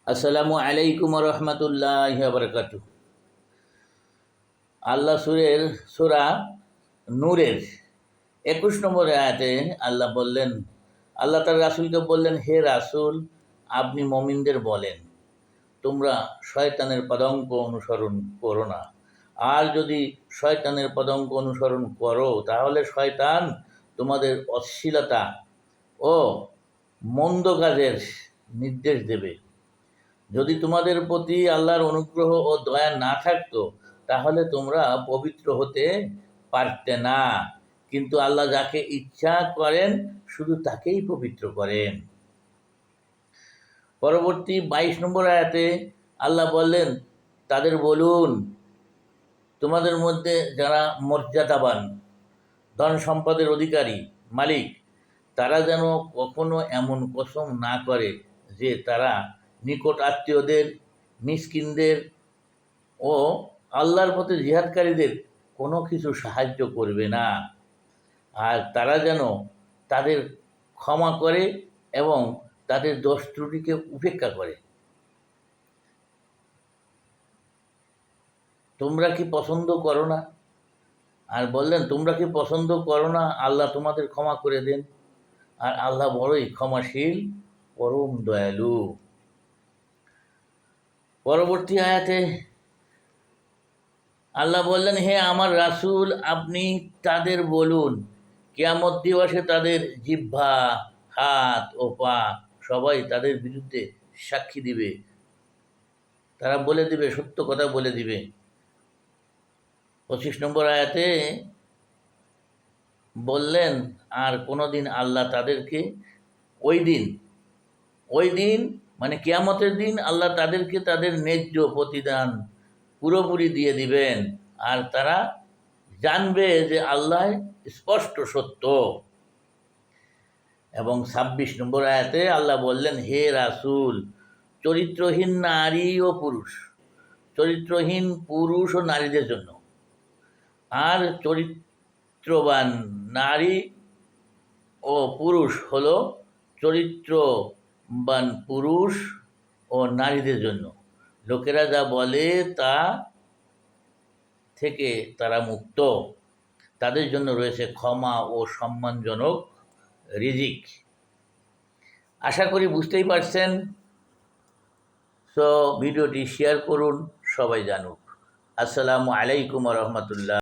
আসসালামু আলাইকুম রহমতুল্লাহ বারকাতু। আল্লাহ সূরা নূরের 21 নম্বর আয়াতে আল্লাহ বললেন, আল্লাহ তার রাসূলকে বললেন, হে রাসূল, আপনি মুমিনদের বলেন, তোমরা শয়তানের পদাঙ্ক অনুসরণ করো না। আর যদি শয়তানের পদাঙ্ক অনুসরণ করো তাহলে শয়তান তোমাদের অশ্লীলতা ও মন্দ কাজের নির্দেশ দেবে। যদি তোমাদের প্রতি আল্লাহর অনুগ্রহ ও দয়া না থাকতো তাহলে তোমরা পবিত্র হতে পারতে না, কিন্তু আল্লাহ যাকে ইচ্ছা করেন শুধু তাকেই পবিত্র করেন। পরবর্তী 22 নম্বর আয়াতে আল্লাহ বললেন, তাদের বলুন, তোমাদের মধ্যে যারা মর্যাদাবান, ধন সম্পদের অধিকারী, মালিক, তারা যেন কখনো এমন কসম না করে যে তারা নিকট আত্মীয়দের, মিসকিনদের ও আল্লাহর পথে জিহাদকারীদের কোনো কিছু সাহায্য করবে না। আর তারা যেন তাদের ক্ষমা করে এবং তাদের দোষ ত্রুটিকে উপেক্ষা করে। তোমরা কি পছন্দ করো না? আর বললেন, তোমরা কি পছন্দ করো না আল্লাহ তোমাদের ক্ষমা করে দেন? আর আল্লাহ বড়ই ক্ষমাশীল, পরম দয়ালু। পরবর্তী আয়াতে আল্লাহ বললেন, হে আমার রাসূল, আপনি তাদের বলুন, কিয়ামত দিবসে তাদের জিহ্বা, হাত ও পা সবাই তাদের বিরুদ্ধে সাক্ষী দিবে। তারা বলে দিবে, সত্য কথা বলে দিবে। 25 নম্বর আয়াতে বললেন, আর কোনোদিন আল্লাহ তাদেরকে ওই দিন মানে কিয়ামতের দিন আল্লাহ তাদেরকে তাদের ন্যায্য প্রতিদান পুরোপুরি দিয়ে দিবেন, আর তারা জানবে যে আল্লাহ স্পষ্ট সত্য। এবং 26 নম্বর আয়াতে আল্লাহ বললেন, হে রাসূল, চরিত্রহীন নারী ও পুরুষ, চরিত্রহীন পুরুষ ও নারীদের জন্য, আর চরিত্রবান নারী ও পুরুষ হলো চরিত্রবান পুরুষ ও নারীদের জন্য। লোকেরা যা বলে তা থেকে তারা মুক্ত, তাদের জন্য রয়েছে ক্ষমা ও সম্মানজনক রিজিক। আশা করি বুঝতেই পারছেন। সো ভিডিওটি শেয়ার করুন, সবাই জানুক। আসসালামু আলাইকুম রহমতুল্লাহ।